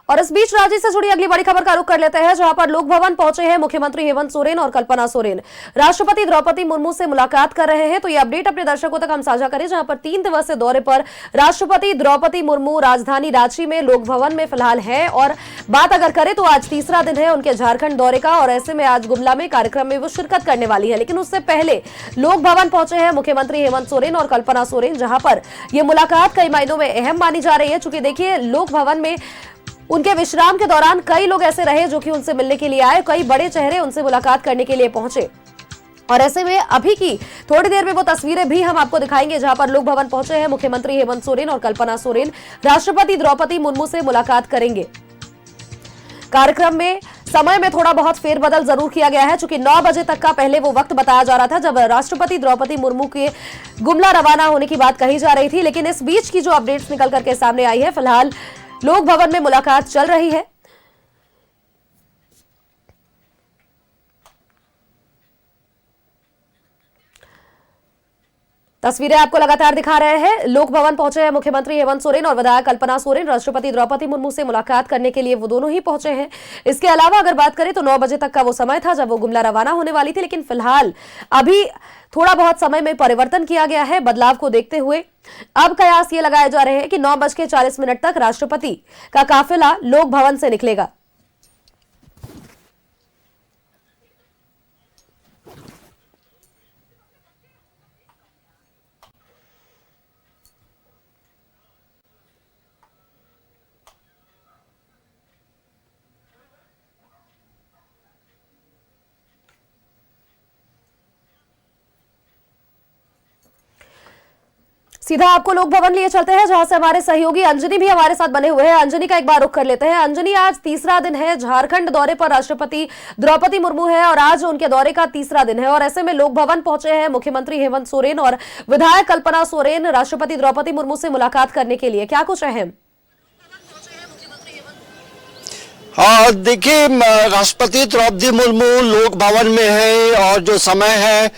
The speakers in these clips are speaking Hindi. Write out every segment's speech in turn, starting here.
और इस बीच राज्य से जुड़ी अगली बड़ी खबर का रुख कर लेते हैं, जहां पर लोक भवन पहुंचे हैं मुख्यमंत्री हेमंत सोरेन और कल्पना सोरेन। राष्ट्रपति द्रौपदी मुर्मू से मुलाकात कर रहे हैं। तो ये अपडेट अपने दर्शकों तक हम साझा करें, जहां पर 3 दिवसीय दौरे पर राष्ट्रपति द्रौपदी मुर्मू राजधानी रांची में लोक भवन में फिलहाल है। और बात अगर करें तो आज तीसरा दिन है उनके झारखंड दौरे का, और ऐसे में आज गुमला में कार्यक्रम में वो शिरकत करने वाली है। लेकिन उससे पहले लोक भवन पहुंचे हैं मुख्यमंत्री हेमंत सोरेन और कल्पना सोरेन, जहां पर यह मुलाकात कई मायनों में अहम मानी जा रही है। चूंकि देखिए, लोक भवन में उनके विश्राम के दौरान कई लोग ऐसे रहे जो कि उनसे मिलने के लिए आए, कई बड़े चेहरे उनसे मुलाकात करने के लिए पहुंचे। और ऐसे में अभी की थोड़ी देर में वो तस्वीरें भी हम आपको दिखाएंगे, जहां पर लोक भवन पहुंचे हैं मुख्यमंत्री हेमंत सोरेन और कल्पना सोरेन। राष्ट्रपति द्रौपदी मुर्मू से मुलाकात करेंगे। कार्यक्रम में समय में थोड़ा बहुत फेरबदल जरूर किया गया है, चूंकि 9 बजे तक का पहले वो वक्त बताया जा रहा था जब राष्ट्रपति द्रौपदी मुर्मू के गुमला रवाना होने की बात कही जा रही थी। लेकिन इस बीच की जो अपडेट्स निकल करके सामने आई है, फिलहाल लोक भवन में मुलाकात चल रही है। तस्वीरें आपको लगातार दिखा रहे हैं। लोक भवन पहुंचे हैं मुख्यमंत्री हेमंत सोरेन और विधायक कल्पना सोरेन। राष्ट्रपति द्रौपदी मुर्मू से मुलाकात करने के लिए वो दोनों ही पहुंचे हैं। इसके अलावा अगर बात करें तो 9 बजे तक का वो समय था जब वो गुमला रवाना होने वाली थी, लेकिन फिलहाल अभी थोड़ा बहुत समय में परिवर्तन किया गया है। बदलाव को देखते हुए अब कयास ये लगाए जा रहे हैं कि 9:40 तक राष्ट्रपति का काफिला लोक भवन से निकलेगा। सीधा आपको लोक भवन लिए चलते हैं, जहां से हमारे सहयोगी अंजनी भी हमारे साथ बने हुए हैं। अंजनी का एक बार रुख कर लेते हैं। अंजनी, आज तीसरा दिन है, झारखंड दौरे पर राष्ट्रपति द्रौपदी मुर्मू है और आज उनके दौरे का तीसरा दिन है, और ऐसे में लोक भवन पहुंचे हैं मुख्यमंत्री हेमंत सोरेन और विधायक कल्पना सोरेन राष्ट्रपति द्रौपदी मुर्मू से मुलाकात करने के लिए। क्या कुछ अहम? देखिए, राष्ट्रपति द्रौपदी मुर्मू लोक भवन में है और जो समय है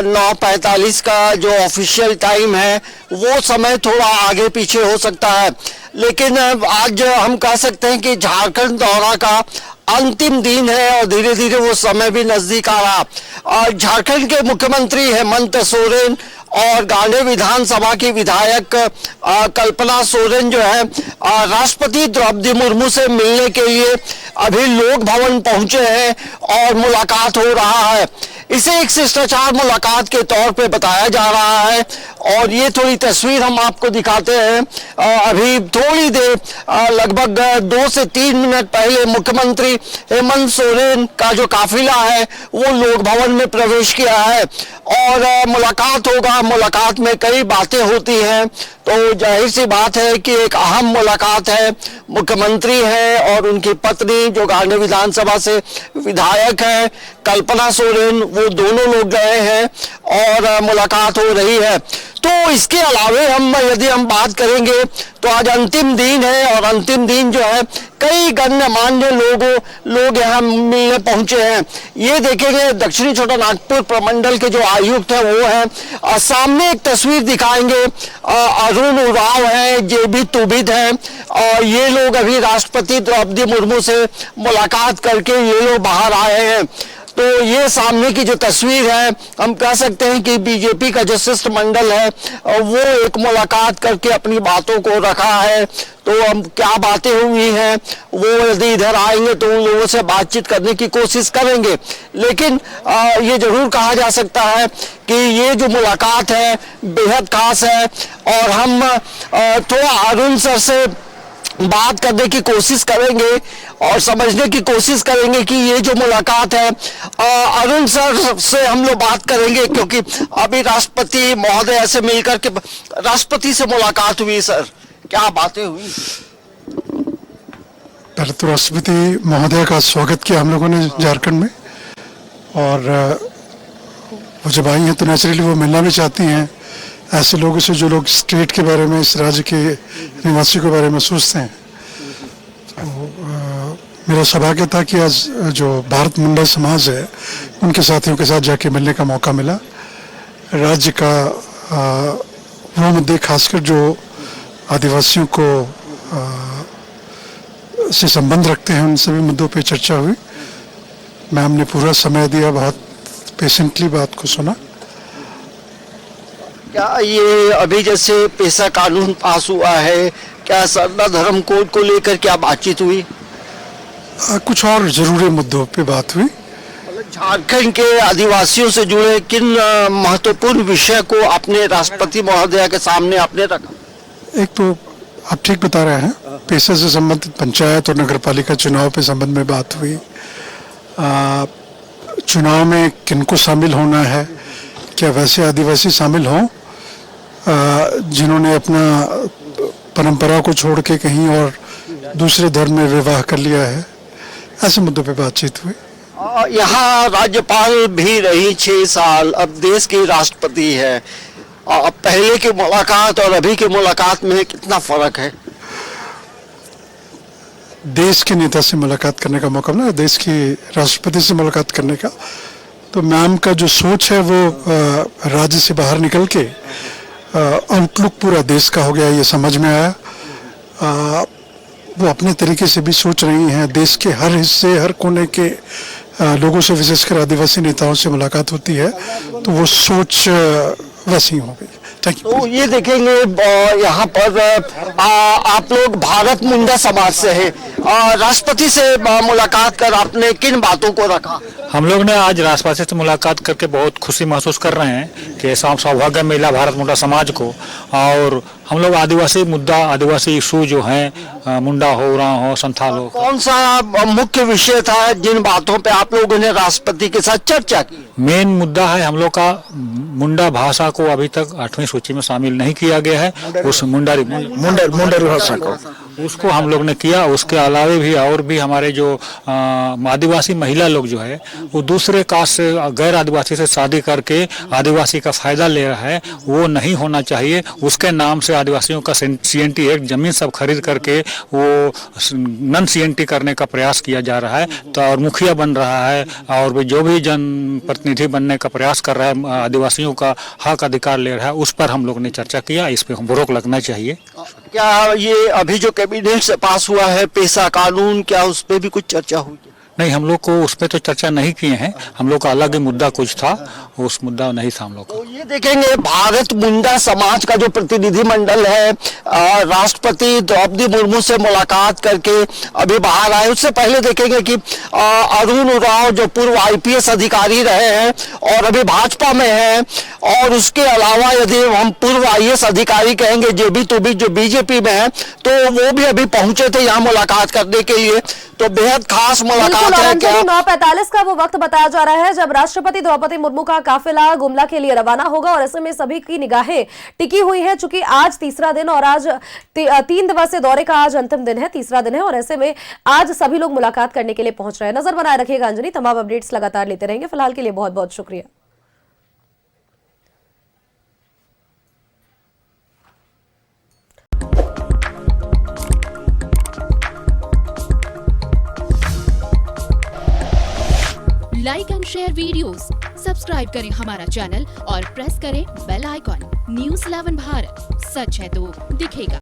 9:45 का जो ऑफिशियल टाइम है वो समय थोड़ा आगे पीछे हो सकता है। लेकिन आज हम कह सकते हैं कि झारखंड दौरा का अंतिम दिन है और धीरे धीरे वो समय भी नजदीक आ रहा। झारखंड के मुख्यमंत्री हेमंत सोरेन और गांधी विधानसभा की विधायक कल्पना सोरेन जो है राष्ट्रपति द्रौपदी मुर्मू से मिलने के लिए अभी लोक भवन पहुंचे हैं और मुलाकात हो रहा है। इसे एक शिष्टाचार मुलाकात के तौर पे बताया जा रहा है और ये थोड़ी तस्वीर हम आपको दिखाते हैं। अभी थोड़ी देर लगभग 2 से 3 मिनट पहले मुख्यमंत्री हेमंत सोरेन का जो काफिला है वो लोक भवन में प्रवेश किया है और मुलाकात होगा। मुलाकात में कई बातें होती हैं, तो जाहिर सी बात है कि एक अहम मुलाकात है। मुख्यमंत्री हैं और उनकी पत्नी जो गांधी विधानसभा से विधायक है कल्पना सोरेन, वो दोनों लोग गए हैं और मुलाकात हो रही है। तो इसके अलावे यदि हम बात करेंगे तो आज अंतिम दिन है और अंतिम दिन जो है कई गण्यमान्य लोग यहाँ मिलने पहुंचे हैं। ये देखेंगे दक्षिणी छोटा नागपुर प्रमंडल के जो आयुक्त है वो है। सामने एक तस्वीर दिखाएंगे, अरुण उरांव है, जेबी तुबिद है और ये लोग अभी राष्ट्रपति द्रौपदी मुर्मू से मुलाकात करके ये लोग बाहर आए हैं। तो ये सामने की जो तस्वीर है हम कह सकते हैं कि बीजेपी का जो शिष्टमंडल है वो एक मुलाकात करके अपनी बातों को रखा है। तो हम क्या बातें हुई हैं वो यदि इधर आएंगे तो उन लोगों से बातचीत करने की कोशिश करेंगे। लेकिन ये जरूर कहा जा सकता है कि ये जो मुलाकात है बेहद खास है और हम थोड़ा अरुण सर से बात करने की कोशिश करेंगे और समझने की कोशिश करेंगे कि ये जो मुलाकात है अरुण सर से हम लोग बात करेंगे, क्योंकि अभी राष्ट्रपति महोदय से मिलकर के राष्ट्रपति से मुलाकात हुई। सर, क्या बातें हुई? पहले तो राष्ट्रपति महोदय का स्वागत किया हम लोगों ने झारखंड में, और वो जब आई हैं तो नेचुरली वो मिलना भी चाहती हैं ऐसे लोगों से जो लोग स्टेट के बारे में, इस राज्य के निवासियों के बारे में सोचते हैं। तो मेरा सौभाग्य था कि आज जो भारत मंडल समाज है उनके साथियों के साथ जाके मिलने का मौका मिला। राज्य का वो मुद्दे खासकर जो आदिवासियों को से संबंध रखते हैं उन सभी मुद्दों पे चर्चा हुई। मैम ने पूरा समय दिया, बहुत पेशेंटली बात को सुना। क्या ये अभी जैसे पेशा कानून पास हुआ है, क्या सरना धर्म कोड को लेकर क्या बातचीत हुई? कुछ और जरूरी मुद्दों पे बात हुई। झारखंड के आदिवासियों से जुड़े किन महत्वपूर्ण विषय को आपने राष्ट्रपति महोदया के सामने आपने रखा? एक तो आप ठीक बता रहे हैं, पेशा से संबंधित पंचायत और नगरपालिका चुनाव पे संबंध में बात हुई। चुनाव में किनको शामिल होना है, क्या वैसे आदिवासी शामिल हों जिन्होंने अपना परंपरा को छोड़ के कहीं और दूसरे धर्म में विवाह कर लिया है, ऐसे मुद्दों पे बातचीत हुई। यहाँ राज्यपाल भी रही 6 साल, अब देश की राष्ट्रपति है। पहले की मुलाकात और अभी की मुलाकात में कितना फर्क है? देश के नेता से मुलाकात करने का मौका मिला, देश की राष्ट्रपति से मुलाकात करने का। तो मैम का जो सोच है वो राज्य से बाहर निकल के आउटलुक पूरा देश का हो गया, ये समझ में आया। वो अपने तरीके से भी सोच रही हैं, देश के हर हिस्से हर कोने के लोगों से, विशेषकर आदिवासी नेताओं से मुलाकात होती है, तो वो सोच वैसी हो गई। तो ये देखेंगे यहाँ पर आप लोग भारत मुंडा समाज से हैं, राष्ट्रपति से मुलाकात कर आपने किन बातों को रखा? हम लोग ने आज राष्ट्रपति से मुलाकात करके बहुत खुशी महसूस कर रहे हैं कि ऐसा सौभाग्य मिला भारत मुंडा समाज को। और हम लोग आदिवासी मुद्दा, आदिवासी इशू जो हैं, मुंडा हो, उरांव हो, संथाल हो। कौन सा मुख्य विषय था जिन बातों पे आप लोगों ने राष्ट्रपति के साथ चर्चा की? मेन मुद्दा है हम लोग का मुंडा भाषा को अभी तक 8वीं सूची में शामिल नहीं किया गया है। उस मुंडारी भाषा को उसको हम लोग ने किया। उसके अलावा भी और भी हमारे जो आदिवासी महिला लोग जो है वो दूसरे कास्ट से, गैर आदिवासी से शादी करके आदिवासी का फायदा ले रहा है, वो नहीं होना चाहिए। उसके नाम से आदिवासियों का CNT एक्ट जमीन सब खरीद करके वो नन CNT करने का प्रयास किया जा रहा है। तो और मुखिया बन रहा है और भी जो भी जनप्रतिनिधि बनने का प्रयास कर रहा है, आदिवासियों का हक अधिकार ले रहा है, उस पर हम लोग ने चर्चा किया। इस पर रोक लगना चाहिए। क्या ये अभी जो कैबिनेट से पास हुआ है पेशा कानून, क्या उस पर भी कुछ चर्चा हुई? नहीं, हम लोग को उस पर तो चर्चा नहीं किए हैं। हम लोग का अलग ही मुद्दा कुछ था, उस मुद्दा नहीं था हम लोग का। तो ये देखेंगे भारत मुंडा समाज का जो प्रतिनिधि मंडल है राष्ट्रपति द्रौपदी मुर्मू से मुलाकात करके अभी बाहर आए। उससे पहले देखेंगे कि अरुण उरांव जो पूर्व IPS अधिकारी रहे हैं और अभी भाजपा में हैं, और उसके अलावा यदि हम पूर्व IAS अधिकारी कहेंगे JB तुबी जो BJP में है, तो वो भी अभी पहुंचे थे यहाँ मुलाकात करने के लिए। तो बेहद खास मुलाकात है। 9:45 का वो वक्त बताया जा रहा है जब राष्ट्रपति द्रौपदी मुर्मू का काफिला गुमला के लिए रवाना होगा, और ऐसे में सभी की निगाहें टिकी हुई हैं। चूंकि आज तीसरा दिन और आज 3 दिवसीय दौरे का आज अंतिम दिन है, तीसरा दिन है, और ऐसे में आज सभी लोग मुलाकात करने के लिए पहुंच रहे हैं। नजर बनाए रखिएगा अंजनी, तमाम अपडेट्स लगातार लेते रहेंगे। फिलहाल के लिए बहुत बहुत शुक्रिया। Like and share videos, subscribe करें हमारा चैनल और प्रेस करें बेल आइकॉन। News 11 भारत, सच है तो दिखेगा।